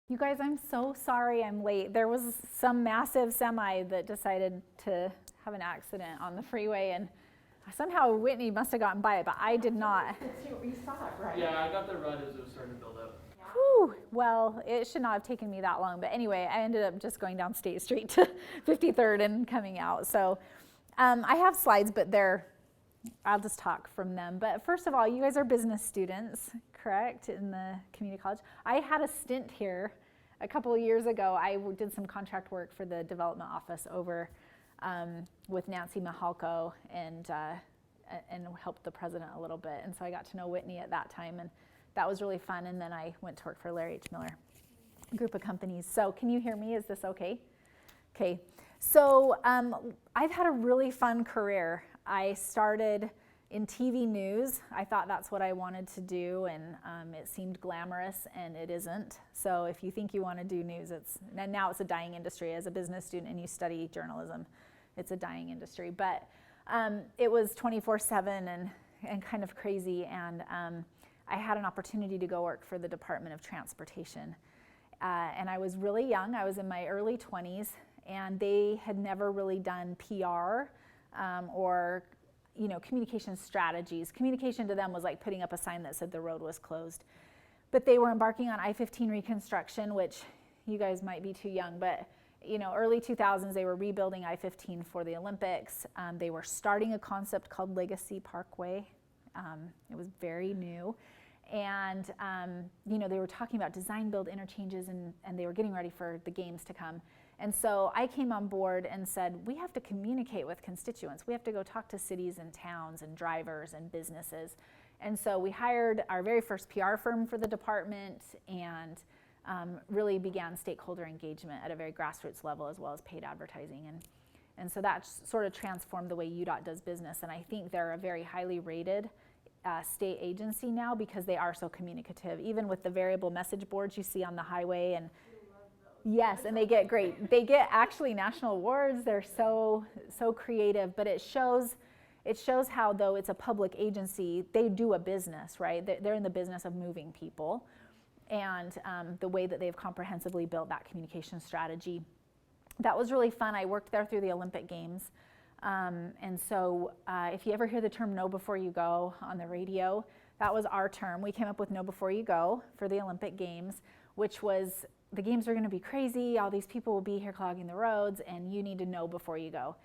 You guys, I'm so sorry I'm late. There was some massive semi that decided to have an accident on the freeway, and somehow Whitney must have gotten by it, but I did not. You saw it, right? Yeah, I got the run as it was starting to build up. Whew. Well, it should not have taken me that long, but anyway, I ended up just going down State Street to 53rd and coming out. So I have slides, but I'll just talk from them. But first of all, you guys are business students, correct, in the community college. I had a stint here a couple of years ago. I did some contract work for the development office over with Nancy Mihalko and helped the president a little bit. And so I got to know Whitney at that time, and that was really fun. And then I went to work for Larry H. Miller, a group of companies. So can you hear me? Is this okay? Okay. So I've had a really fun career. I started in TV news. I thought that's what I wanted to do, and it seemed glamorous, and it isn't. So if you think you want to do news, and now it's a dying industry. As a business student and you study journalism, it's a dying industry. But it was 24/7 and kind of crazy, and I had an opportunity to go work for the Department of Transportation. And I was really young. I was in my early 20s, and they had never really done PR or communication strategies. Communication to them was like putting up a sign that said the road was closed. But they were embarking on I-15 reconstruction, which you guys might be too young, but early 2000s, they were rebuilding I-15 for the Olympics. They were starting a concept called Legacy Parkway. It was very new. And they were talking about design build interchanges, and they were getting ready for the games to come. And so I came on board and said, we have to communicate with constituents. We have to go talk to cities and towns and drivers and businesses. And so we hired our very first PR firm for the department and really began stakeholder engagement at a very grassroots level, as well as paid advertising. And so that sort of transformed the way UDOT does business. And I think they're a very highly rated state agency now because they are so communicative, even with the variable message boards you see on the highway. And yes, and they get actually national awards. They're so creative, but it shows how, though it's a public agency, they do a business, right? They're in the business of moving people, and the way that they've comprehensively built that communication strategy. That was really fun. I worked there through the Olympic Games. And so if you ever hear the term "know before you go" on the radio, that was our term. We came up with "know before you go" for the Olympic Games, which was the games are going to be crazy. All these people will be here clogging the roads, and you need to know before you go.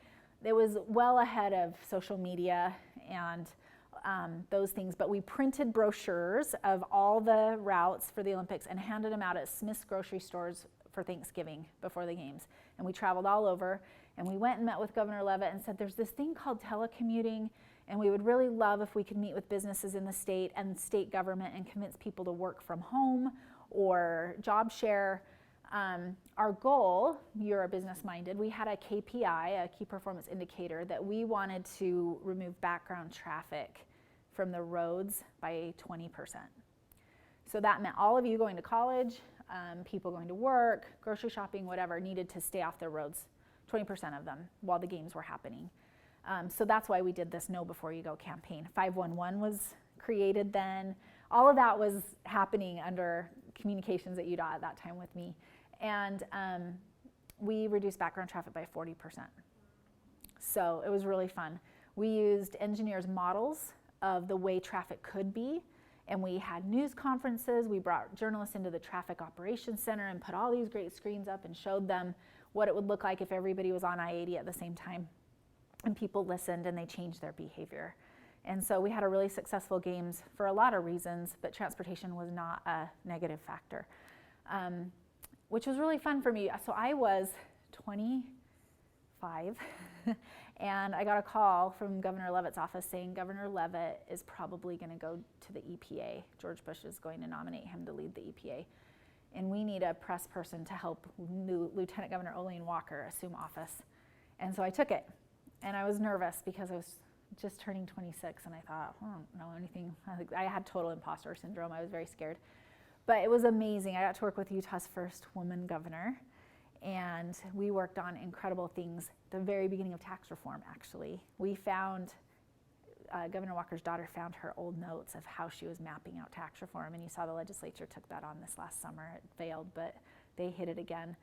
It was well ahead of social media and those things, but we printed brochures of all the routes for the Olympics and handed them out at Smith's grocery stores for Thanksgiving before the games. And we traveled all over, and we went and met with Governor Leavitt and said, there's this thing called telecommuting, and we would really love if we could meet with businesses in the state and state government and convince people to work from home or job share. Our goal, you're a business-minded, we had a KPI, a key performance indicator, that we wanted to remove background traffic from the roads by 20%. So that meant all of you going to college, people going to work, grocery shopping, whatever, needed to stay off the roads, 20% of them, while the games were happening. So that's why we did this Know Before You Go campaign. 511 was created then. All of that was happening under communications at UDOT at that time with me. And we reduced background traffic by 40%. So it was really fun. We used engineers' models of the way traffic could be, and we had news conferences. We brought journalists into the traffic operations center and put all these great screens up and showed them what it would look like if everybody was on I-80 at the same time. And people listened and they changed their behavior. And so we had a really successful games for a lot of reasons, but transportation was not a negative factor, which was really fun for me. So I was 25, and I got a call from Governor Leavitt's office saying Governor Leavitt is probably going to go to the EPA. George Bush is going to nominate him to lead the EPA. And we need a press person to help Lieutenant Governor Olene Walker assume office. And so I took it. And I was nervous because I was just turning 26, and I thought, I don't know anything. I had total imposter syndrome. I was very scared. But it was amazing. I got to work with Utah's first woman governor, and we worked on incredible things. The very beginning of tax reform, actually. We found, Governor Walker's daughter found her old notes of how she was mapping out tax reform, and you saw the legislature took that on this last summer. It failed, but they hit it again.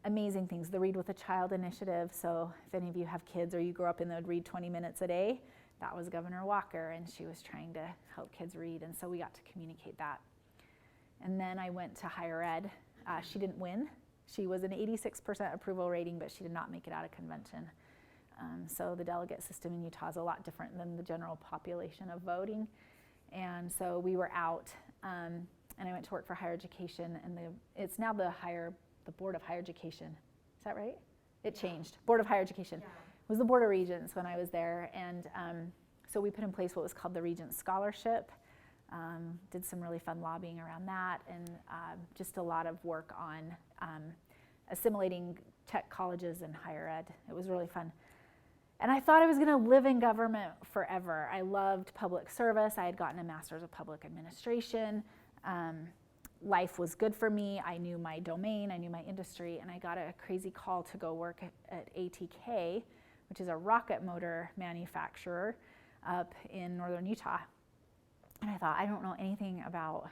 Amazing things. The Read with a Child initiative. So if any of you have kids or you grew up and they'd read 20 minutes a day, that was Governor Walker, and she was trying to help kids read, and so we got to communicate that. And then I went to higher ed. She didn't win. She was an 86% approval rating, but she did not make it out of convention. So the delegate system in Utah is a lot different than the general population of voting. And so we were out, and I went to work for higher education, and it's now the Board of Higher Education. Is that right? It changed. Board of Higher Education. Yeah. It was the Board of Regents when I was there, and so we put in place what was called the Regents Scholarship. Did some really fun lobbying around that, and just a lot of work on assimilating tech colleges and higher ed. It was really fun. And I thought I was going to live in government forever. I loved public service. I had gotten a master's of public administration. Life was good for me. I knew my domain, I knew my industry, and I got a crazy call to go work at ATK, which is a rocket motor manufacturer up in northern Utah. And I thought, I don't know anything about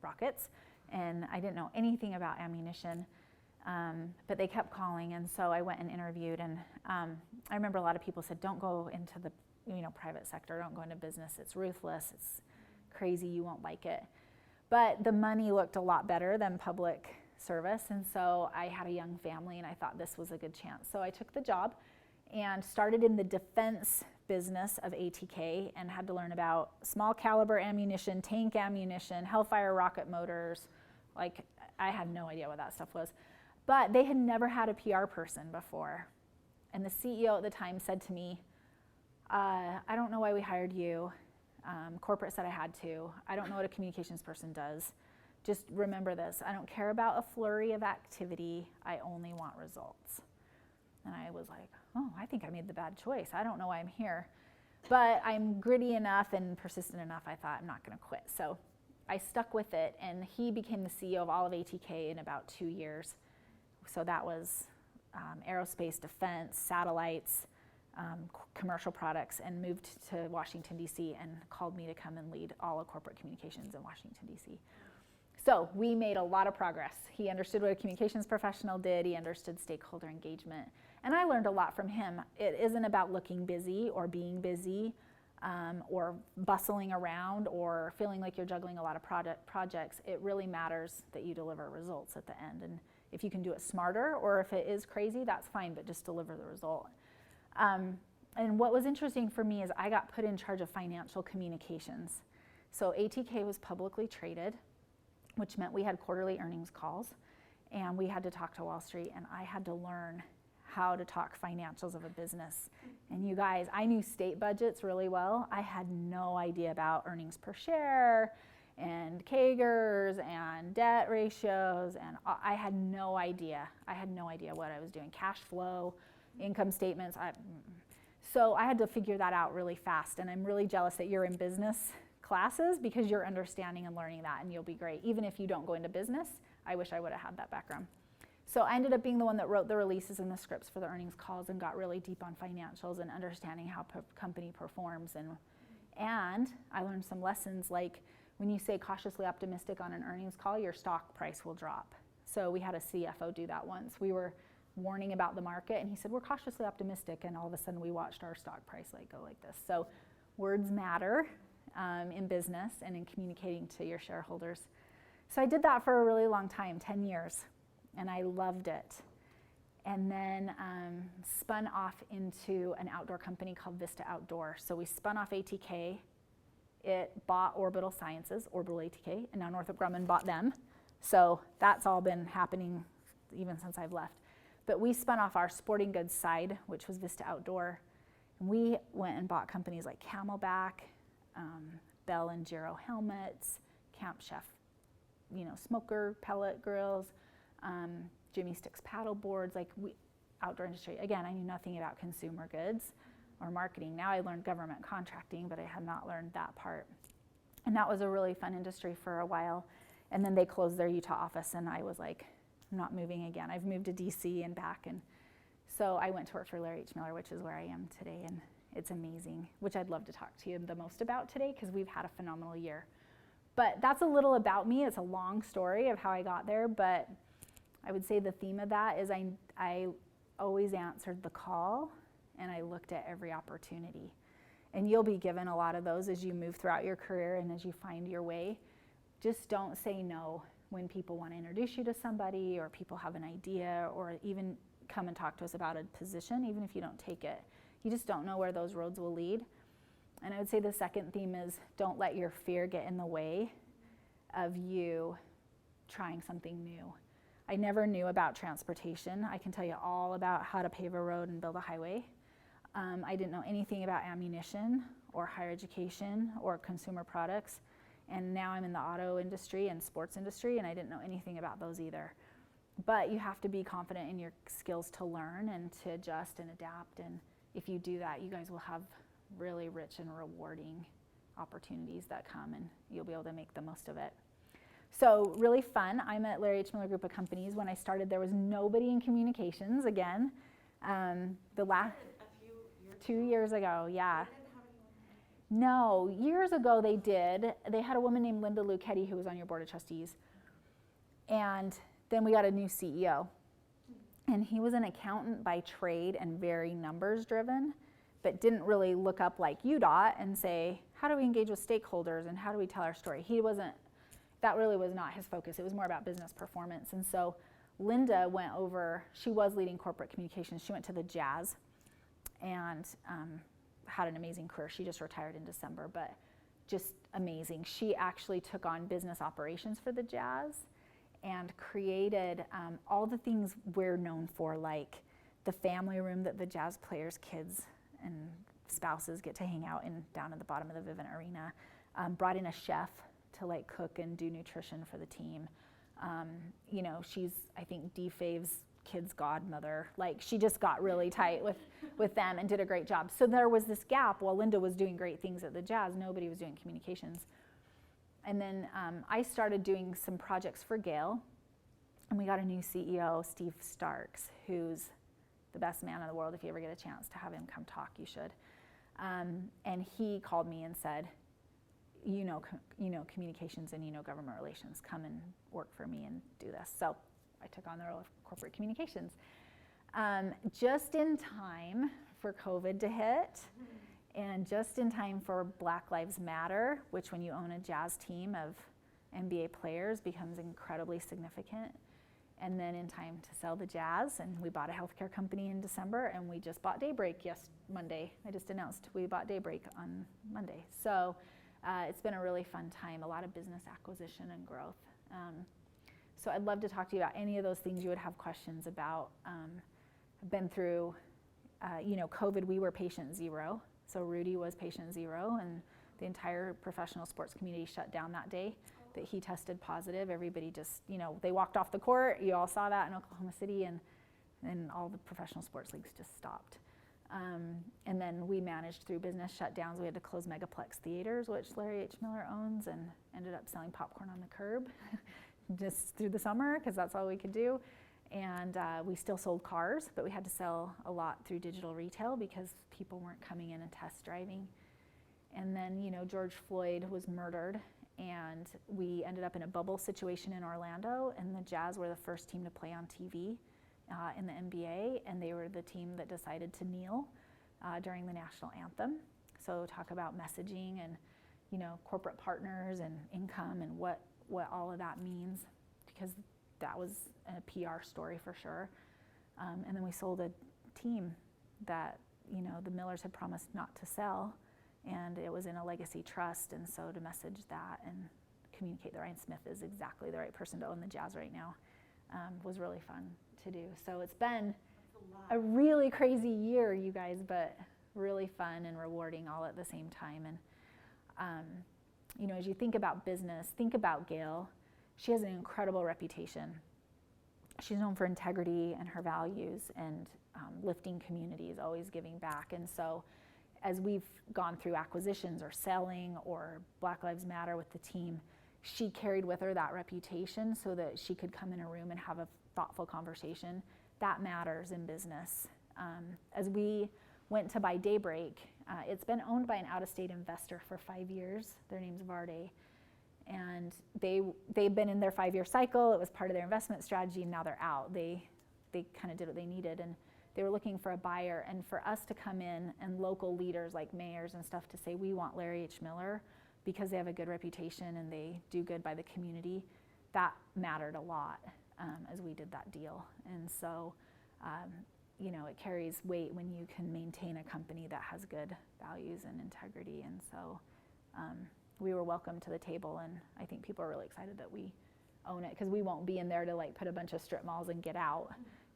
rockets, and I didn't know anything about ammunition, but they kept calling, and so I went and interviewed, and I remember a lot of people said, don't go into the private sector, don't go into business, it's ruthless, it's crazy, you won't like it. But the money looked a lot better than public service, and so I had a young family, and I thought this was a good chance. So I took the job and started in the defense business of ATK and had to learn about small caliber ammunition, tank ammunition, Hellfire rocket motors. Like, I had no idea what that stuff was. But they had never had a PR person before. And the CEO at the time said to me, I don't know why we hired you. Corporate said I had to. I don't know what a communications person does. Just remember this, I don't care about a flurry of activity, I only want results. And I was like, oh, I think I made the bad choice. I don't know why I'm here. But I'm gritty enough and persistent enough, I thought I'm not gonna quit. So I stuck with it, and he became the CEO of all of ATK in about 2 years. So that was aerospace, defense, satellites, commercial products, and moved to Washington, D.C. and called me to come and lead all of corporate communications in Washington, D.C. So we made a lot of progress. He understood what a communications professional did. He understood stakeholder engagement. And I learned a lot from him. It isn't about looking busy or being busy or bustling around or feeling like you're juggling a lot of projects. It really matters that you deliver results at the end. And if you can do it smarter, or if it is crazy, that's fine, but just deliver the result. And what was interesting for me is I got put in charge of financial communications. So ATK was publicly traded, which meant we had quarterly earnings calls, and we had to talk to Wall Street, and I had to learn how to talk financials of a business. And you guys, I knew state budgets really well. I had no idea about earnings per share and CAGRs and debt ratios, and I had no idea. I had no idea what I was doing. Cash flow, income statements. So I had to figure that out really fast, and I'm really jealous that you're in business classes because you're understanding and learning that, and you'll be great. Even if you don't go into business, I wish I would have had that background. So I ended up being the one that wrote the releases and the scripts for the earnings calls and got really deep on financials and understanding how company performs. And I learned some lessons, like when you say cautiously optimistic on an earnings call, your stock price will drop. So we had a CFO do that once. We were warning about the market, and he said, we're cautiously optimistic, and all of a sudden we watched our stock price go like this. So words matter in business and in communicating to your shareholders. So I did that for a really long time, 10 years, and I loved it. And then spun off into an outdoor company called Vista Outdoor. So we spun off ATK. It bought Orbital Sciences, Orbital ATK, and now Northrop Grumman bought them. So that's all been happening even since I've left. But we spun off our sporting goods side, which was Vista Outdoor. And we went and bought companies like Camelback, Bell and Giro helmets, Camp Chef, smoker pellet grills, Jimmy Sticks paddle boards, outdoor industry. Again, I knew nothing about consumer goods or marketing. Now I learned government contracting, but I had not learned that part. And that was a really fun industry for a while. And then they closed their Utah office, and I was like, I'm not moving again. I've moved to DC and back. And so I went to work for Larry H. Miller, which is where I am today. And it's amazing, which I'd love to talk to you the most about today because we've had a phenomenal year. But that's a little about me. It's a long story of how I got there, but I would say the theme of that is I always answered the call and I looked at every opportunity. And you'll be given a lot of those as you move throughout your career and as you find your way. Just don't say no when people want to introduce you to somebody or people have an idea or even come and talk to us about a position, even if you don't take it. You just don't know where those roads will lead. And I would say the second theme is don't let your fear get in the way of you trying something new. I never knew about transportation. I can tell you all about how to pave a road and build a highway. I didn't know anything about ammunition or higher education or consumer products. And now I'm in the auto industry and sports industry, and I didn't know anything about those either. But you have to be confident in your skills to learn and to adjust and adapt. And if you do that, you guys will have really rich and rewarding opportunities that come, and you'll be able to make the most of it. So really fun. I'm at Larry H. Miller Group of Companies. When I started, there was nobody in communications again. The last 2 years ago, yeah. No, years ago they did. They had a woman named Linda Lucchetti who was on your board of trustees. And then we got a new CEO. And he was an accountant by trade and very numbers driven, but didn't really look up like UDOT and say, how do we engage with stakeholders and how do we tell our story? That really was not his focus. It was more about business performance. And so Linda went over, she was leading corporate communications. She went to the Jazz and had an amazing career. She just retired in December, but just amazing. She actually took on business operations for the Jazz and created all the things we're known for, like the family room that the Jazz players' kids and spouses get to hang out in down at the bottom of the Vivint Arena. Brought in a chef to like cook and do nutrition for the team. She's, I think, D-Fave's kid's godmother. Like, she just got really tight with them and did a great job. So there was this gap. While Linda was doing great things at the Jazz, nobody was doing communications. And then I started doing some projects for Gale, and we got a new CEO, Steve Starks, who's the best man in the world. If you ever get a chance to have him come talk, you should. And he called me and said, you know communications and you know government relations, come and work for me and do this. So I took on the role of corporate communications. Just in time for COVID to hit, and just in time for Black Lives Matter, which when you own a Jazz team of NBA players becomes incredibly significant. And then in time to sell the Jazz, and we bought a healthcare company in December, and we just bought Daybreak Monday. I just announced we bought Daybreak on Monday. So it's been a really fun time, a lot of business acquisition and growth. So I'd love to talk to you about any of those things you would have questions about. I've been through, COVID, we were patient zero. So Rudy was patient zero, and the entire professional sports community shut down that day that he tested positive. Everybody just, they walked off the court. You all saw that in Oklahoma City, and all the professional sports leagues just stopped. And then we managed through business shutdowns. We had to close Megaplex Theaters, which Larry H. Miller owns, and ended up selling popcorn on the curb just through the summer because that's all we could do. And we still sold cars, but we had to sell a lot through digital retail because people weren't coming in and test driving. And then, George Floyd was murdered, and we ended up in a bubble situation in Orlando, and the Jazz were the first team to play on TV in the NBA, and they were the team that decided to kneel during the national anthem. So talk about messaging and, corporate partners and income and what all of that means, because that was a PR story for sure. And then we sold a team that, the Millers had promised not to sell, and it was in a legacy trust, and so to message that and communicate that Ryan Smith is exactly the right person to own the Jazz right now was really fun to do. So it's been a really crazy year, you guys, but really fun and rewarding all at the same time. And, as you think about business, think about Gail. She has an incredible reputation. She's known for integrity and her values and lifting communities, always giving back. And so as we've gone through acquisitions or selling or Black Lives Matter with the team, she carried with her that reputation so that she could come in a room and have a thoughtful conversation. That matters in business. As we went to buy Daybreak, it's been owned by an out-of-state investor for 5 years. Their name's Varde. And they've been in their 5-year cycle. It was part of their investment strategy, and now they're out. They kind of did what they needed, and they were looking for a buyer. And for us to come in and local leaders like mayors and stuff to say, we want Larry H. Miller because they have a good reputation and they do good by the community, that mattered a lot as we did that deal. And so, you know, it carries weight when you can maintain a company that has good values and integrity. And so we were welcome to the table, and I think people are really excited that we own it, because we won't be in there to like put a bunch of strip malls and get out.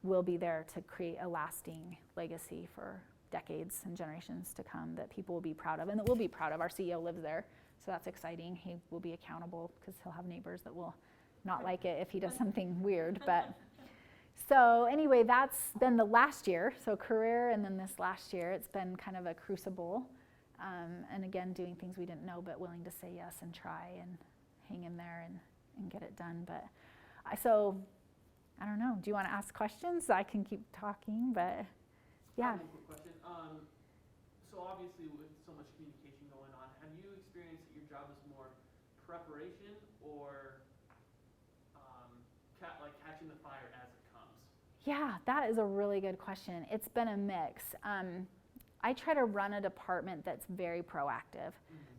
We'll be there to create a lasting legacy for decades and generations to come that people will be proud of, and that we'll be proud of. Our CEO lives there, so that's exciting. He will be accountable because he'll have neighbors that will not like it if he does something weird. But so anyway, that's been the last year, so career, and then this last year, it's been kind of a crucible. And again, doing things we didn't know, but willing to say yes and try and hang in there and get it done. But I don't know. Do you want to ask questions? I can keep talking, but yeah. I have a quick question. So obviously with so much communication going on, have you experienced that your job is more preparation or like catching the fire as it comes? Yeah, that is a really good question. It's been a mix. I try to run a department that's very proactive.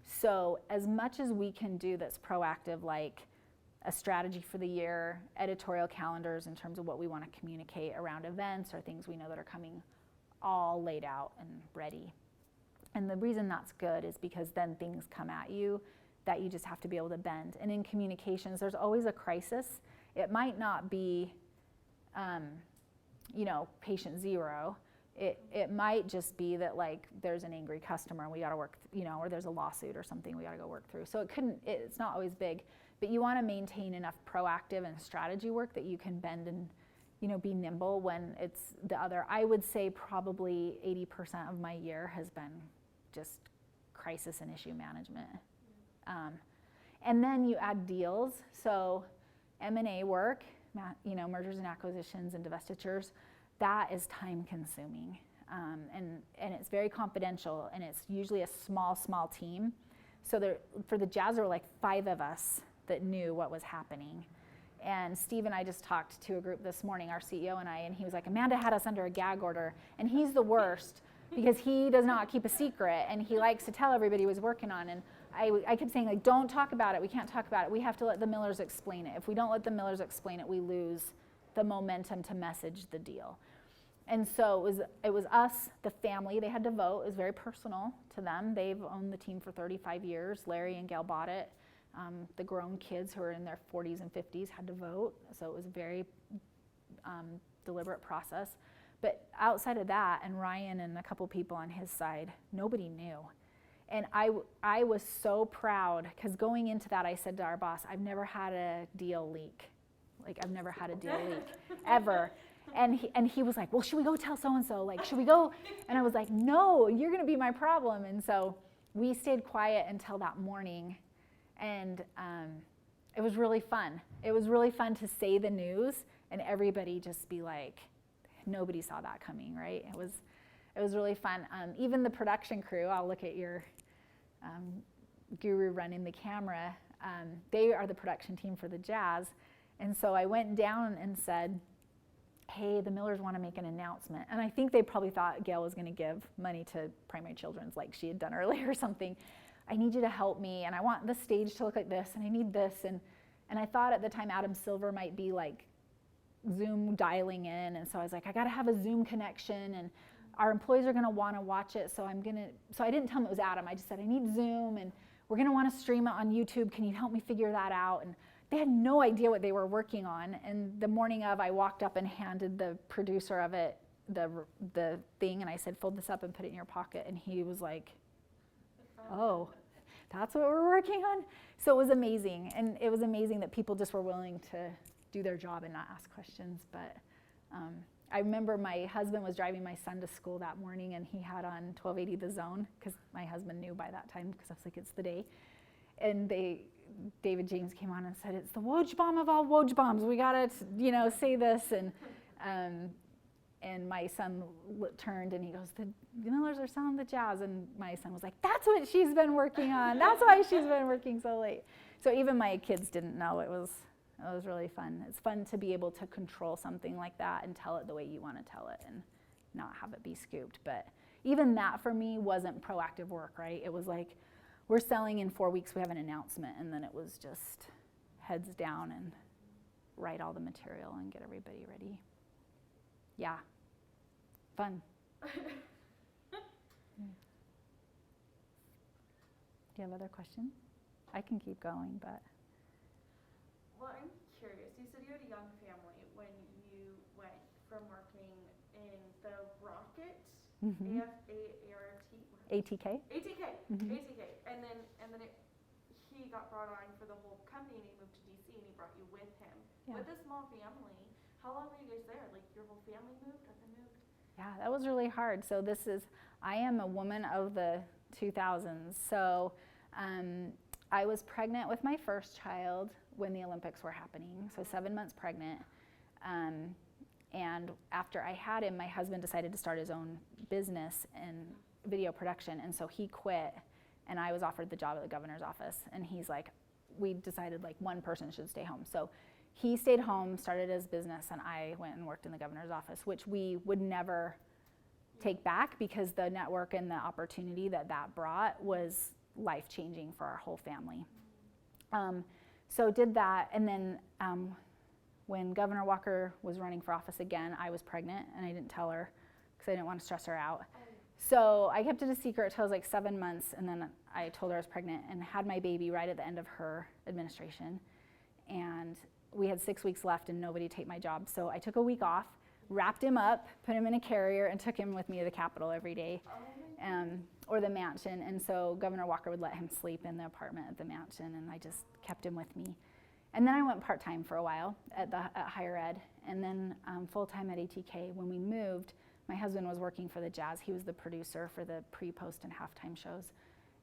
So as much as we can do that's proactive, like a strategy for the year, editorial calendars in terms of what we want to communicate around events or things we know that are coming, all laid out and ready. And the reason that's good is because then things come at you that you just have to be able to bend. And in communications, there's always a crisis. It might not be, you know, patient zero. It might just be that like there's an angry customer and we got to work, you know, or there's a lawsuit or something we got to go work through. So it's not always big, but you want to maintain enough proactive and strategy work that you can bend and, you know, be nimble when it's the other. I would say probably 80% of my year has been just crisis and issue management. And then you add deals. So M&A work, you know, mergers and acquisitions and divestitures, that is time consuming. And it's very confidential, and it's usually a small team. So for the Jazz, there were like 5 of us that knew what was happening. And Steve and I just talked to a group this morning, our CEO and I, and he was like, Amanda had us under a gag order, and he's the worst because he does not keep a secret, and he likes to tell everybody he was working on. And I kept saying, like, don't talk about it. We can't talk about it. We have to let the Millers explain it. If we don't let the Millers explain it, we lose the momentum to message the deal. And so it was us, the family. They had to vote. It was very personal to them. They've owned the team for 35 years. Larry and Gail bought it. The grown kids who are in their 40s and 50s had to vote. So it was a very deliberate process. But outside of that, and Ryan and a couple people on his side, nobody knew. And I was so proud, because going into that, I said to our boss, I've never had a deal leak. Like, I've never had a deal leak, ever. And he was like, well, should we go tell so-and-so? Like, should we go? And I was like, no, you're going to be my problem. And so we stayed quiet until that morning. And it was really fun. It was really fun to say the news and everybody just be like, nobody saw that coming, right? It was really fun. Even the production crew, I'll look at your guru running the camera. They are the production team for the Jazz. And so I went down and said, hey, the Millers want to make an announcement. And I think they probably thought Gail was going to give money to Primary Children's like she had done earlier or something. I need you to help me, and I want the stage to look like this, and I need this. And I thought at the time Adam Silver might be like Zoom dialing in, and so I was like, I got to have a Zoom connection, and our employees are going to want to watch it, so I didn't tell them it was Adam. I just said, I need Zoom, and we're going to want to stream it on YouTube. Can you help me figure that out? And they had no idea what they were working on. And the morning of, I walked up and handed the producer of it the thing, and I said, fold this up and put it in your pocket. And he was like, oh, that's what we're working on? So it was amazing. And it was amazing that people just were willing to do their job and not ask questions. But I remember my husband was driving my son to school that morning, and he had on 1280 The Zone, because my husband knew by that time, because I was like, it's the day. And David James came on and said, it's the Woj bomb of all Woj bombs. We got to, say this. And my son turned and he goes, the Millers are selling the Jazz. And my son was like, that's what she's been working on. That's why she's been working so late. So even my kids didn't know. It was really fun. It's fun to be able to control something like that and tell it the way you want to tell it and not have it be scooped. But even that for me wasn't proactive work, right? It was like, we're selling in 4 weeks, we have an announcement, and then it was just heads down and write all the material and get everybody ready. Yeah, fun. Do you have other questions? I can keep going, but. Well, I'm curious. You said you had a young family when you went from working in the rocket, Mm-hmm. ATK. ATK, Mm-hmm. ATK, and then he got brought on for the whole company, and he moved to DC, and he brought you with him. Yeah. With a small family, how long were you guys there? Like your whole family moved, or they moved? Yeah, that was really hard. So I am a woman of the 2000s. So I was pregnant with my first child when the Olympics were happening, so 7 months pregnant. And after I had him, my husband decided to start his own business in video production, and so he quit, and I was offered the job at the governor's office, and he's like, we decided like one person should stay home. So he stayed home, started his business, and I went and worked in the governor's office, which we would never take back because the network and the opportunity that brought was life-changing for our whole family. So did that, and then when Governor Walker was running for office again, I was pregnant, and I didn't tell her because I didn't want to stress her out. So I kept it a secret until I was like 7 months, and then I told her I was pregnant and had my baby right at the end of her administration. And we had 6 weeks left and nobody take my job. So I took a week off, wrapped him up, put him in a carrier, and took him with me to the Capitol every day, or the mansion. And so Governor Walker would let him sleep in the apartment at the mansion, and I just kept him with me. And then I went part-time for a while at higher ed, and then full-time at ATK. When we moved, my husband was working for the Jazz. He was the producer for the pre, post, and halftime shows,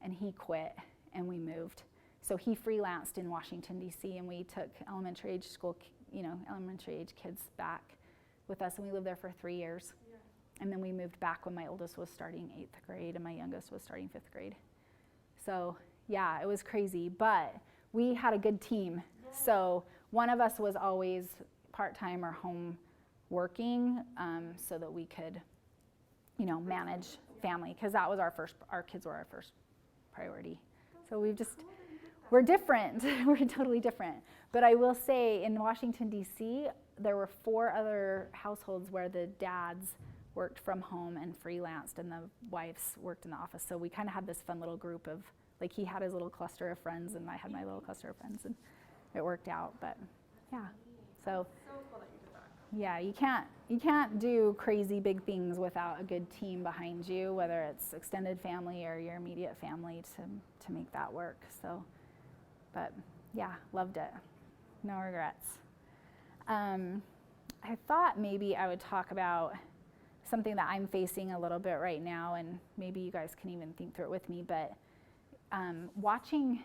and he quit, and we moved. So he freelanced in Washington, D.C., and we took elementary age kids back with us, and we lived there for 3 years. Yeah. And then we moved back when my oldest was starting 8th grade and my youngest was starting 5th grade. So yeah, it was crazy, but we had a good team. Yeah. So one of us was always part-time or home working, so that we could, manage family, because that was our kids were our first priority. So we're different. We're totally different. But I will say in Washington, D.C., there were 4 other households where the dads worked from home and freelanced, and the wives worked in the office. So we kind of had this fun little group of, like, he had his little cluster of friends, and I had my little cluster of friends, and it worked out. But yeah, so cool that you did that. Yeah, you can't do crazy big things without a good team behind you, whether it's extended family or your immediate family, to make that work. So, but yeah, loved it. No regrets. I thought maybe I would talk about something that I'm facing a little bit right now, and maybe you guys can even think through it with me, but watching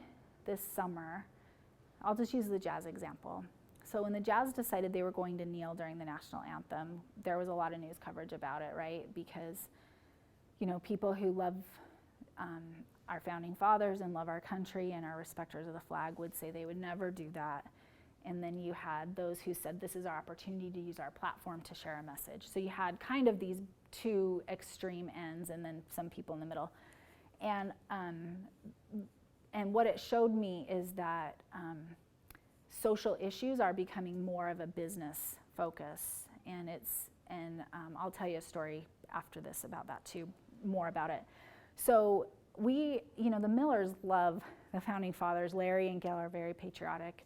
this summer, I'll just use the Jazz example. So when the Jazz decided they were going to kneel during the national anthem, there was a lot of news coverage about it, right? Because, people who love our founding fathers and love our country and are respecters of the flag would say they would never do that. And then you had those who said this is our opportunity to use our platform to share a message. So you had kind of these 2 extreme ends and then some people in the middle. And what it showed me is that social issues are becoming more of a business focus, and I'll tell you a story after this about that too, more about it. So the Millers love the founding fathers. Larry and Gail are very patriotic,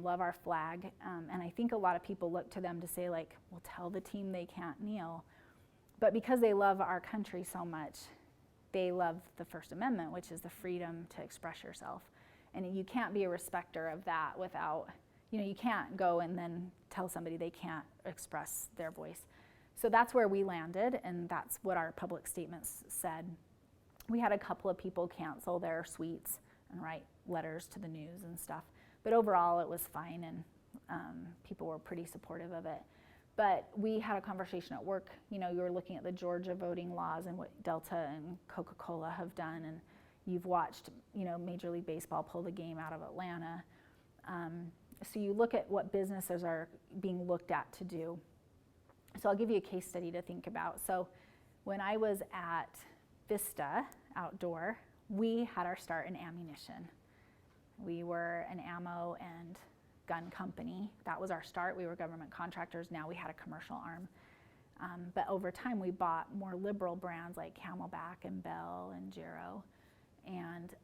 love our flag, and I think a lot of people look to them to say, like, well, tell the team they can't kneel. But because they love our country so much, they love the First Amendment, which is the freedom to express yourself. And you can't be a respecter of that without, you can't go and then tell somebody they can't express their voice. So that's where we landed, and that's what our public statements said. We had a couple of people cancel their suites and write letters to the news and stuff. But overall, it was fine, and people were pretty supportive of it. But we had a conversation at work. You were looking at the Georgia voting laws and what Delta and Coca-Cola have done, and You've watched, Major League Baseball pull the game out of Atlanta. So you look at what businesses are being looked at to do. So I'll give you a case study to think about. So when I was at Vista Outdoor, we had our start in ammunition. We were an ammo and gun company. That was our start. We were government contractors. Now we had a commercial arm. But over time, we bought more liberal brands like Camelback and Bell and Giro, and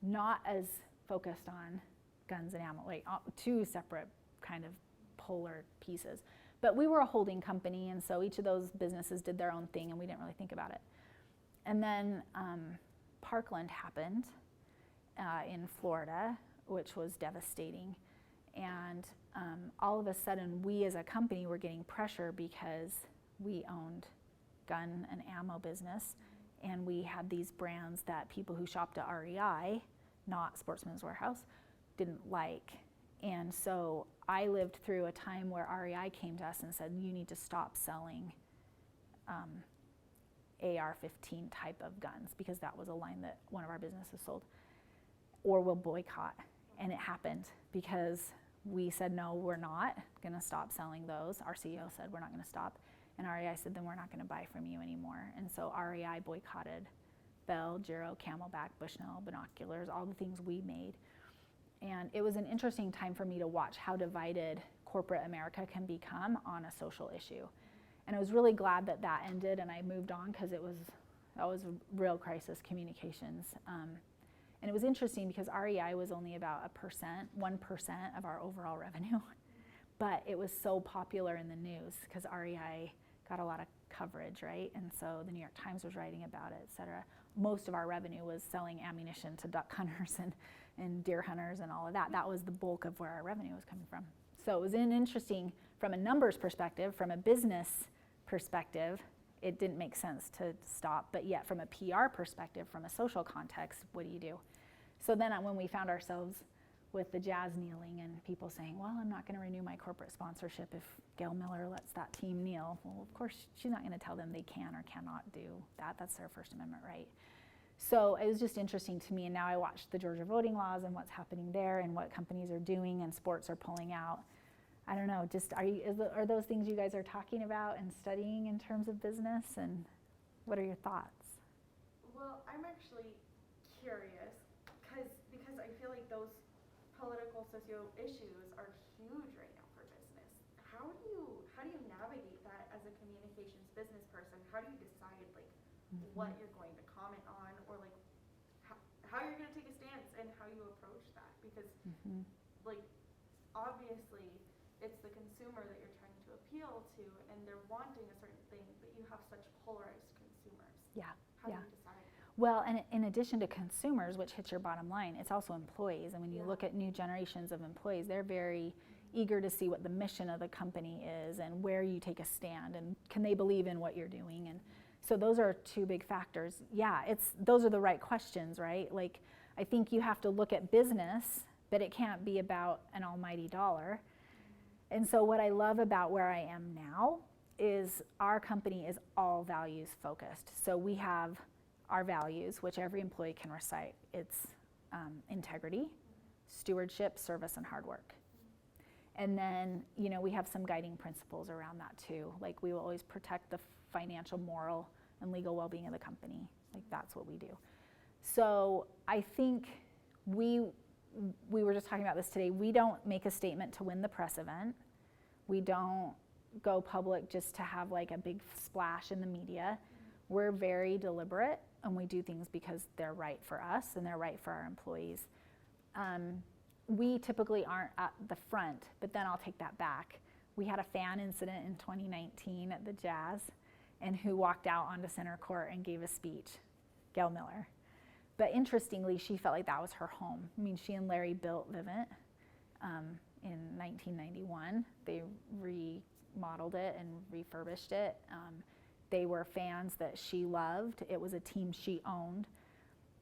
not as focused on guns and ammo, like two separate kind of polar pieces. But we were a holding company, and so each of those businesses did their own thing, and we didn't really think about it. And then Parkland happened in Florida, which was devastating. And all of a sudden, we as a company were getting pressure because we owned gun and ammo business, and we had these brands that people who shopped at REI, not Sportsman's Warehouse, didn't like. And so I lived through a time where REI came to us and said, you need to stop selling AR-15 type of guns, because that was a line that one of our businesses sold, or we'll boycott. And it happened because we said, no, we're not going to stop selling those. Our CEO said, we're not going to stop. And REI said, then we're not going to buy from you anymore. And so REI boycotted Bell, Giro, Camelback, Bushnell, binoculars, all the things we made. And it was an interesting time for me to watch how divided corporate America can become on a social issue. And I was really glad that that ended and I moved on, because that was a real crisis communications. And it was interesting because REI was only about 1% of our overall revenue, but it was so popular in the news because REI got a lot of coverage, right? And so the New York Times was writing about it, et cetera. Most of our revenue was selling ammunition to duck hunters and deer hunters and all of that. That was the bulk of where our revenue was coming from. So it was interesting from a numbers perspective, from a business perspective, it didn't make sense to stop, but yet from a PR perspective, from a social context, what do you do? So then when we found ourselves with the Jazz kneeling and people saying, well, I'm not going to renew my corporate sponsorship if Gail Miller lets that team kneel. Well, of course, she's not going to tell them they can or cannot do that. That's their First Amendment right. So it was just interesting to me, and now I watch the Georgia voting laws and what's happening there and what companies are doing and sports are pulling out. I don't know, just are those things you guys are talking about and studying in terms of business, and what are your thoughts? Well, I'm actually curious because I feel like those political socio issues are huge right now for business. How do you navigate that as a communications business person? How do you decide like what you're going to comment on, or like how you're going to take a stance and how you approach that? Because like obviously it's the consumer that you're trying to appeal to, and they're wanting a certain thing, but you have such polarized consumers. Yeah. How do you decide? Well, and in addition to consumers, which hits your bottom line, it's also employees. And when you look at new generations of employees, they're very eager to see what the mission of the company is and where you take a stand and can they believe in what you're doing. And so those are two big factors. Yeah, those are the right questions, right? Like, I think you have to look at business, but it can't be about an almighty dollar. And so what I love about where I am now is our company is all values focused. So we have our values, which every employee can recite. It's integrity, stewardship, service, and hard work. And then, we have some guiding principles around that too. Like, we will always protect the financial, moral, and legal well-being of the company. Like, that's what we do. So I think we were just talking about this today. We don't make a statement to win the press event. We don't go public just to have like a big splash in the media. We're very deliberate, and we do things because they're right for us and they're right for our employees. We typically aren't at the front, but then I'll take that back. We had a fan incident in 2019 at the Jazz, and who walked out onto center court and gave a speech? Gail Miller. But interestingly, she felt like that was her home. I mean, she and Larry built Vivint in 1991. They remodeled it and refurbished it. They were fans that she loved. It was a team she owned.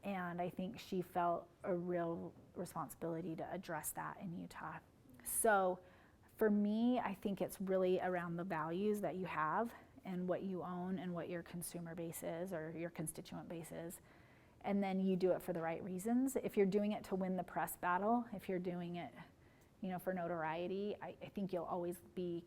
And I think she felt a real responsibility to address that in Utah. So for me, I think it's really around the values that you have and what you own and what your consumer base is or your constituent base is. and then you do it for the right reasons. If you're doing it to win the press battle, if you're doing it, for notoriety, I think you'll always be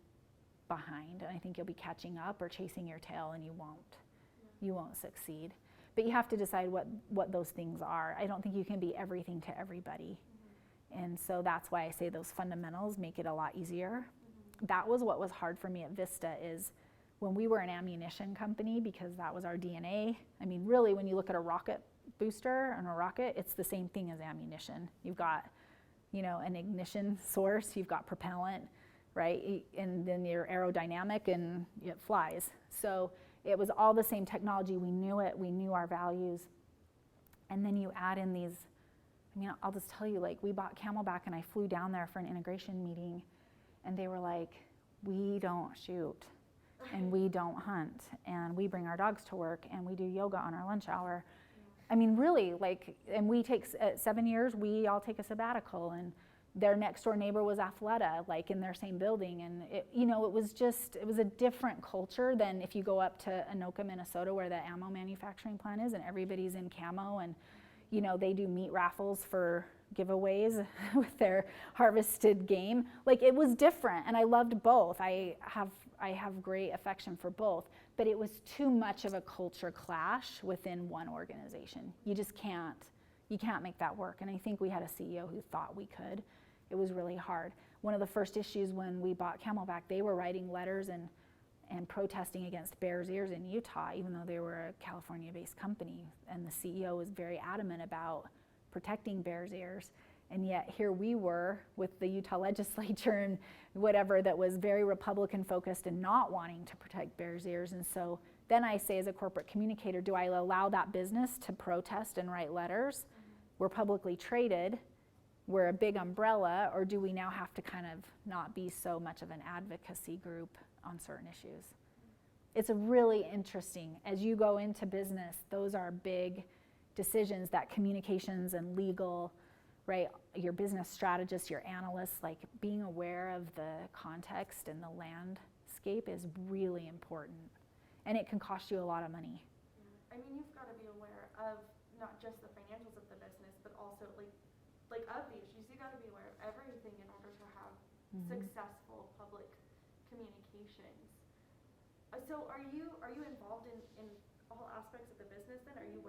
behind, and I think you'll be catching up or chasing your tail, and you won't succeed. But you have to decide what those things are. I don't think you can be everything to everybody. And so that's why I say those fundamentals make it a lot easier. That was what was hard for me at Vista, is when we were an ammunition company, because that was our DNA. I mean, really, when you look at a rocket booster and a rocket, it's the same thing as ammunition. You've got, an ignition source, you've got propellant, right? And then you're aerodynamic and it flies. So it was all the same technology. We knew it, we knew our values. And then you add in these, I'll just tell you, like, we bought Camelback and I flew down there for an integration meeting, and they were like, we don't shoot and we don't hunt and we bring our dogs to work and we do yoga on our lunch hour. Really, and we take, at 7 years, we all take a sabbatical, and their next door neighbor was Athleta, in their same building. And it was a different culture than if you go up to Anoka, Minnesota, where the ammo manufacturing plant is, and everybody's in camo, and, they do meat raffles for giveaways with their harvested game. It was different, and I loved both. I have great affection for both. But it was too much of a culture clash within one organization. You can't make that work. And I think we had a CEO who thought we could. It was really hard. One of the first issues when we bought Camelback, they were writing letters and protesting against Bears Ears in Utah, even though they were a California-based company. And the CEO was very adamant about protecting Bears Ears. And yet here we were with the Utah legislature and whatever that was very Republican focused and not wanting to protect Bears Ears. And so then I say, as a corporate communicator, do I allow that business to protest and write letters? We're publicly traded, we're a big umbrella, or do we now have to kind of not be so much of an advocacy group on certain issues? It's really interesting. As you go into business, those are big decisions that communications and legal, right, your business strategists, your analysts, being aware of the context and the landscape is really important. And it can cost you a lot of money. Yeah. You've got to be aware of not just the financials of the business, but also of the issues. You got to be aware of everything in order to have successful public communications. So are you involved in all aspects of the business then? Are you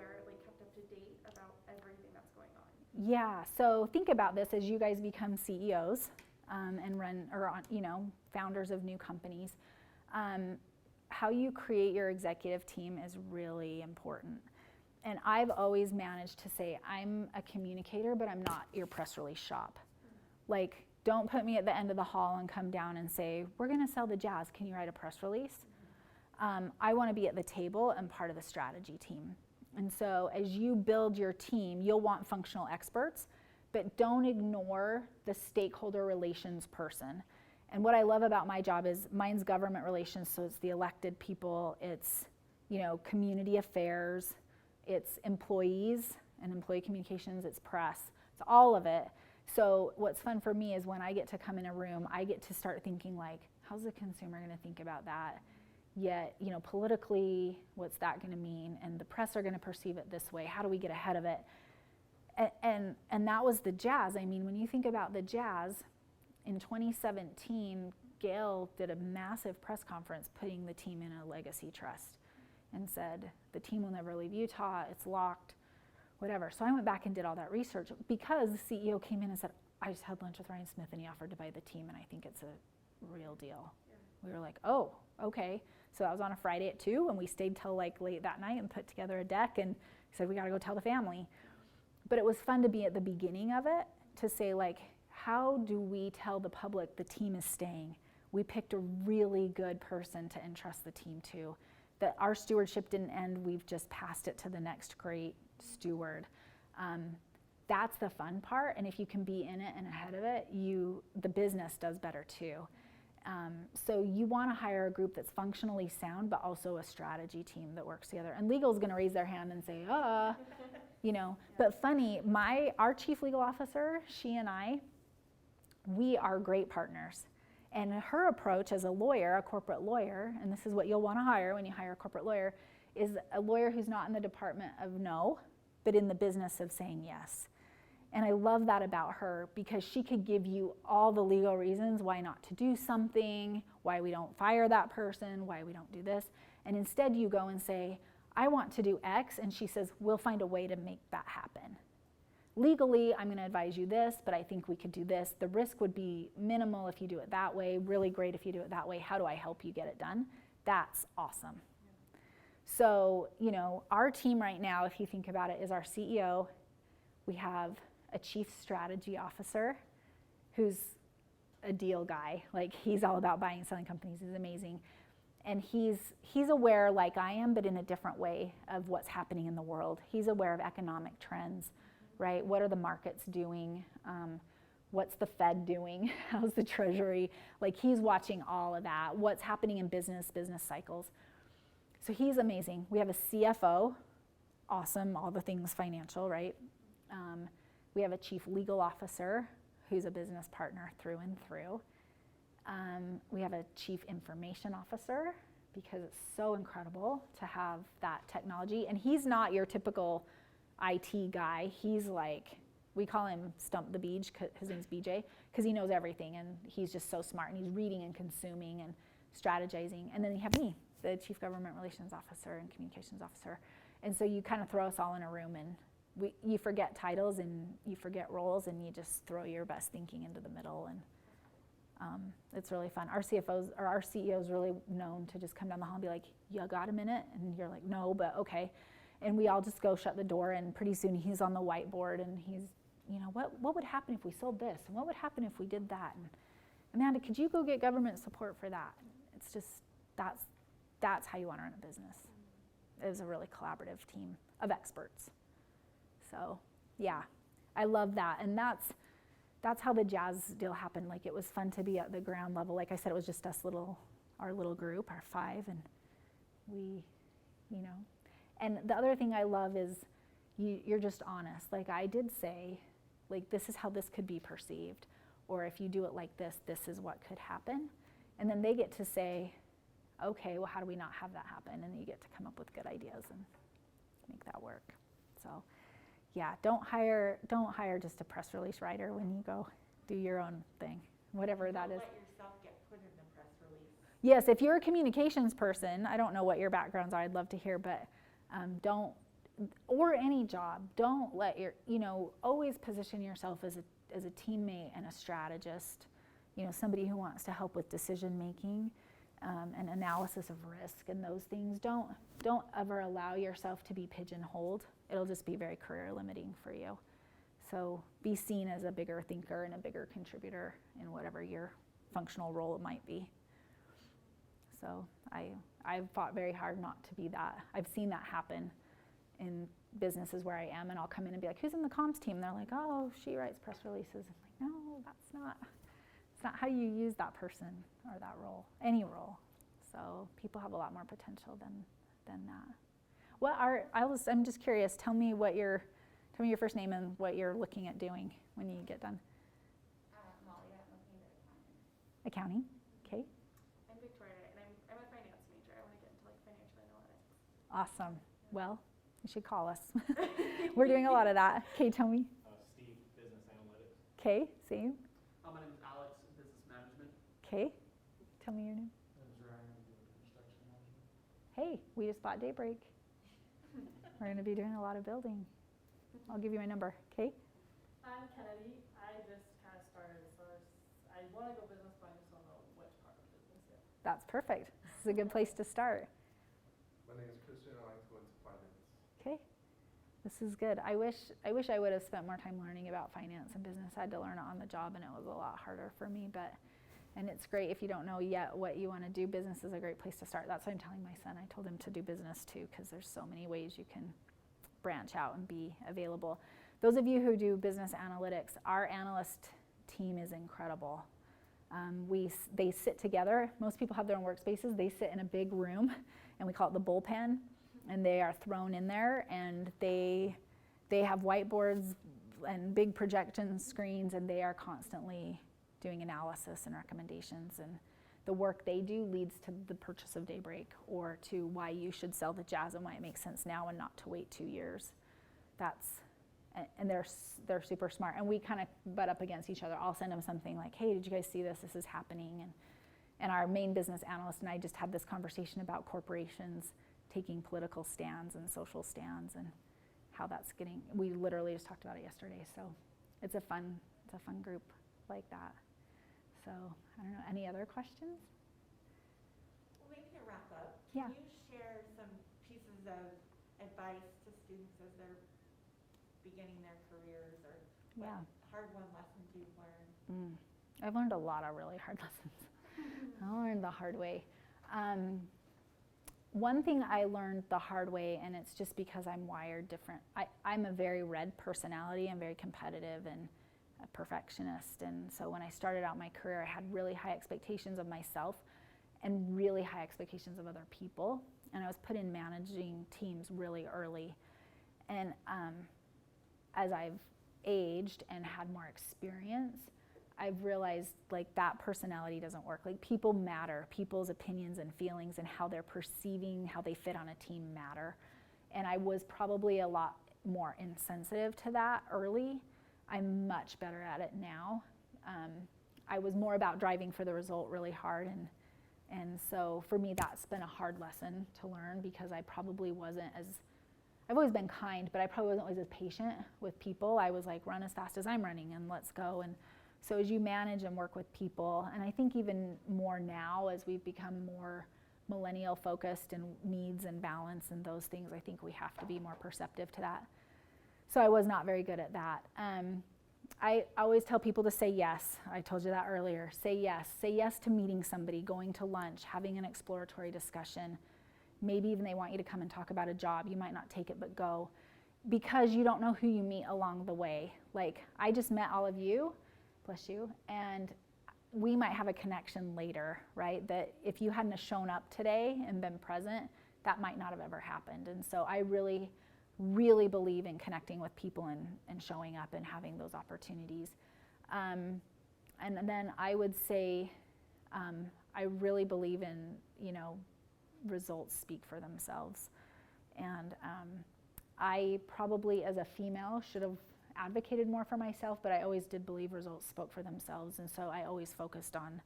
kept up to date about everything that's going on? Yeah, so think about this as you guys become CEOs and founders of new companies. How you create your executive team is really important. And I've always managed to say, I'm a communicator, but I'm not your press release shop. Don't put me at the end of the hall and come down and say, we're gonna sell the Jazz, can you write a press release? I wanna be at the table and part of the strategy team. And so as you build your team, you'll want functional experts, but don't ignore the stakeholder relations person. And what I love about my job is mine's government relations, so it's the elected people, it's community affairs, it's employees and employee communications, it's press, it's all of it. So what's fun for me is when I get to come in a room, I get to start thinking how's the consumer gonna think about that? Yet, politically, what's that going to mean? And the press are going to perceive it this way. How do we get ahead of it? And that was the Jazz. When you think about the Jazz, in 2017, Gail did a massive press conference putting the team in a legacy trust and said, the team will never leave Utah, it's locked, whatever. So I went back and did all that research because the CEO came in and said, I just had lunch with Ryan Smith and he offered to buy the team and I think it's a real deal. Yeah. We were like, oh, okay. So that was on a Friday at 2, and we stayed till late that night and put together a deck and said, we gotta go tell the family. But it was fun to be at the beginning of it, to say how do we tell the public the team is staying? We picked a really good person to entrust the team to, that our stewardship didn't end, we've just passed it to the next great steward. That's the fun part, and if you can be in it and ahead of it, the business does better too. So you want to hire a group that's functionally sound, but also a strategy team that works together. And legal is going to raise their hand and say, But funny, our chief legal officer, she and I, we are great partners. And her approach as a lawyer, a corporate lawyer, and this is what you'll want to hire when you hire a corporate lawyer, is a lawyer who's not in the department of no, but in the business of saying yes. And I love that about her, because she could give you all the legal reasons why not to do something, why we don't fire that person, why we don't do this. And instead you go and say, I want to do X, and she says, we'll find a way to make that happen. Legally, I'm going to advise you this, but I think we could do this. The risk would be minimal if you do it that way, really great if you do it that way. How do I help you get it done? That's awesome. So, you know, our team right now, if you think about it, is our CEO. We have a chief strategy officer who's a deal guy. Like, he's all about buying and selling companies. He's amazing. And he's aware, like I am, but in a different way, of what's happening in the world. He's aware of economic trends, right? What are the markets doing? What's the Fed doing? How's the Treasury? Like, he's watching all of that. What's happening in business cycles. So he's amazing. We have a CFO, awesome, all the things financial, right? We have a chief legal officer who's a business partner through and through. We have a chief information officer, because it's so incredible to have that technology. And he's not your typical IT guy. He's like, we call him Stump the Beach, his name's BJ, because he knows everything, and he's just so smart, and he's reading and consuming and strategizing. And then you have me, the chief government relations officer and communications officer. And so you kind of throw us all in a room, and you forget titles and you forget roles, and you just throw your best thinking into the middle, and it's really fun. Our CEO is really known to just come down the hall and be like, you got a minute? And you're like, no, but okay. And we all just go shut the door, and pretty soon he's on the whiteboard, and he's, you know, what would happen if we sold this? And what would happen if we did that? And Amanda, could you go get government support for that? It's just, that's how you want to run a business. It was a really collaborative team of experts. So yeah, I love that. And that's how the jazz deal happened. Like, it was fun to be at the ground level. Like I said, it was just us our little group, our 5, and we, you know. And the other thing I love is you're just honest. Like, I did say, like, this is how this could be perceived, or if you do it like this, this is what could happen. And then they get to say, okay, well, how do we not have that happen? And you get to come up with good ideas and make that work. So yeah, don't hire just a press release writer when you go do your own thing, whatever that is. Don't let yourself get put in the press release. Yes, if you're a communications person, I don't know what your backgrounds are, I'd love to hear, but don't, or any job, don't let always position yourself as a teammate and a strategist, somebody who wants to help with decision making and analysis of risk and those things. Don't ever allow yourself to be pigeonholed. It'll just be very career limiting for you. So be seen as a bigger thinker and a bigger contributor in whatever your functional role it might be. So I've fought very hard not to be that. I've seen that happen in businesses where I am, and I'll come in and be like, who's in the comms team? And they're like, oh, she writes press releases. I'm like, no, it's not how you use that person or that role, any role. So people have a lot more potential than that. I'm just curious, tell me your first name and what you're looking at doing when you get done. Molly, I'm looking at accounting. Accounting, okay. I'm Victoria, and I'm a finance major. I want to get into financial analytics. Awesome. Well, you should call us. We're doing a lot of that. Okay, tell me. Steve, business analytics. Okay, same. My name is Alex, business management. Okay, tell me your name. I'm Ryan, construction management. Hey, we just bought Daybreak. We're going to be doing a lot of building. I'll give you my number, okay? I'm Kennedy. I just kind of started, so I want to go business, but I just don't know which part of business yet. That's perfect. This is a good place to start. My name is Christian. I like to go into finance. Okay, this is good. I wish I would have spent more time learning about finance and business. I had to learn it on the job, and it was a lot harder for me. And it's great if you don't know yet what you want to do. Business is a great place to start. That's what I'm telling my son. I told him to do business too, because there's so many ways you can branch out and be available. Those of you who do business analytics, our analyst team is incredible. They sit together. Most people have their own workspaces. They sit in a big room, and we call it the bullpen, and they are thrown in there, and they have whiteboards and big projection screens, and they are constantly doing analysis and recommendations, and the work they do leads to the purchase of Daybreak or to why you should sell the Jazz and why it makes sense now and not to wait 2 years. and they're super smart. And we kind of butt up against each other. I'll send them something like, hey, did you guys see this? This is happening. And our main business analyst and I just had this conversation about corporations taking political stands and social stands and how that's getting, we literally just talked about it yesterday. So it's a fun group like that. So I don't know, any other questions? Well, maybe to wrap up, Yeah. can you share some pieces of advice to students as they're beginning their careers, or what Yeah. hard-won lessons you've learned? I've learned a lot of really hard lessons. I learned the hard way. One thing I learned the hard way, and it's just because I'm wired different. I'm a very red personality. I'm very competitive and a perfectionist. And so when I started out my career, I had really high expectations of myself and really high expectations of other people. And I was put in managing teams really early. And as I've aged and had more experience, I've realized like that personality doesn't work. Like people matter, people's opinions and feelings and how they're perceiving, how they fit on a team matter. And I was probably a lot more insensitive to that early. I'm much better at it now. I was more about driving for the result really hard, and so for me that's been a hard lesson to learn, because I probably wasn't as, I've always been kind, but I probably wasn't always as patient with people. I was like, run as fast as I'm running and let's go. And so as you manage and work with people, and I think even more now as we've become more millennial focused and needs and balance and those things, I think we have to be more perceptive to that. So I was not very good at that. I always tell people to say yes. I told you that earlier. Say yes. Say yes to meeting somebody, going to lunch, having an exploratory discussion. Maybe even they want you to come and talk about a job. You might not take it, but go. Because you don't know who you meet along the way. Like, I just met all of you, bless you, and we might have a connection later, right? That if you hadn't have shown up today and been present, that might not have ever happened. And so I really believe in connecting with people and showing up and having those opportunities. And then I would say I really believe in, results speak for themselves. And I probably, as a female, should have advocated more for myself, but I always did believe results spoke for themselves. And so I always focused on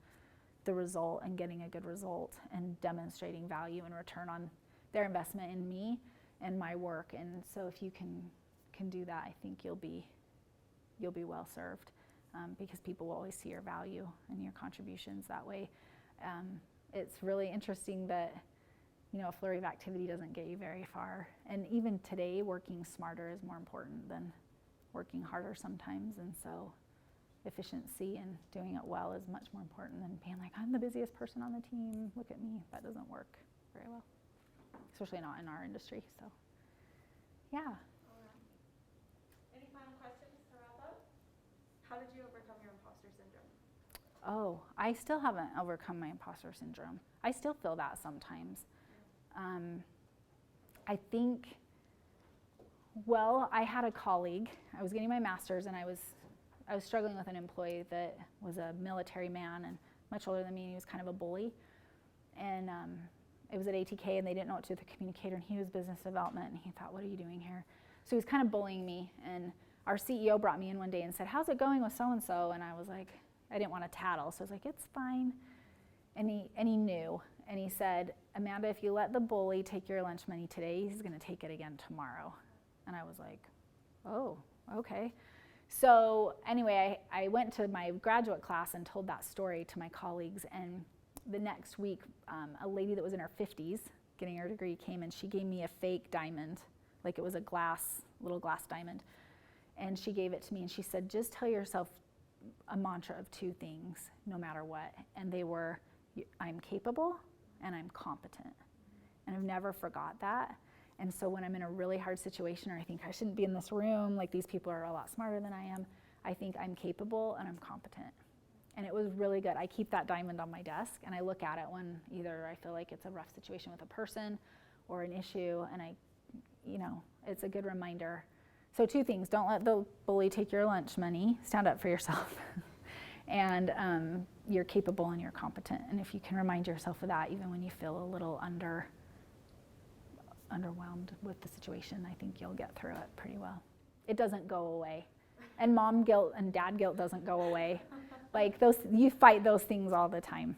the result and getting a good result and demonstrating value and return on their investment in me and my work. And so if you can do that, I think you'll be well served, because people will always see your value and your contributions that way. It's really interesting that a flurry of activity doesn't get you very far. And even today, working smarter is more important than working harder sometimes. And so efficiency and doing it well is much more important than being like, I'm the busiest person on the team, look at me. That doesn't work very well, especially not in our industry. So yeah. All right. Any final questions to wrap up? How did you overcome your imposter syndrome? Oh, I still haven't overcome my imposter syndrome. I still feel that sometimes. I think, I had a colleague. I was getting my master's, and I was struggling with an employee that was a military man and much older than me. And he was kind of a bully, and it was at ATK, and they didn't know what to do with the communicator, and he was business development, and he thought, what are you doing here? So he was kind of bullying me, and our CEO brought me in one day and said, how's it going with so-and-so? And I was like, I didn't want to tattle, so I was like, it's fine. And he knew, and he said, Amanda, if you let the bully take your lunch money today, he's going to take it again tomorrow. And I was like, oh, okay. So anyway, I went to my graduate class and told that story to my colleagues, and the next week, a lady that was in her 50s, getting her degree, came and she gave me a fake diamond, like it was a little glass diamond. And she gave it to me and she said, just tell yourself a mantra of two things, no matter what. And they were, I'm capable and I'm competent. And I've never forgot that. And so when I'm in a really hard situation, or I think I shouldn't be in this room, like these people are a lot smarter than I am, I think I'm capable and I'm competent. And it was really good. I keep that diamond on my desk, and I look at it when either I feel like it's a rough situation with a person or an issue, and it's a good reminder. So two things: don't let the bully take your lunch money, stand up for yourself, and you're capable and you're competent. And if you can remind yourself of that, even when you feel a little underwhelmed with the situation, I think you'll get through it pretty well. It doesn't go away. And mom guilt and dad guilt doesn't go away. Like those, you fight those things all the time.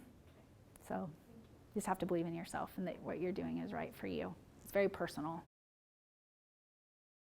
So you just have to believe in yourself and that what you're doing is right for you. It's very personal.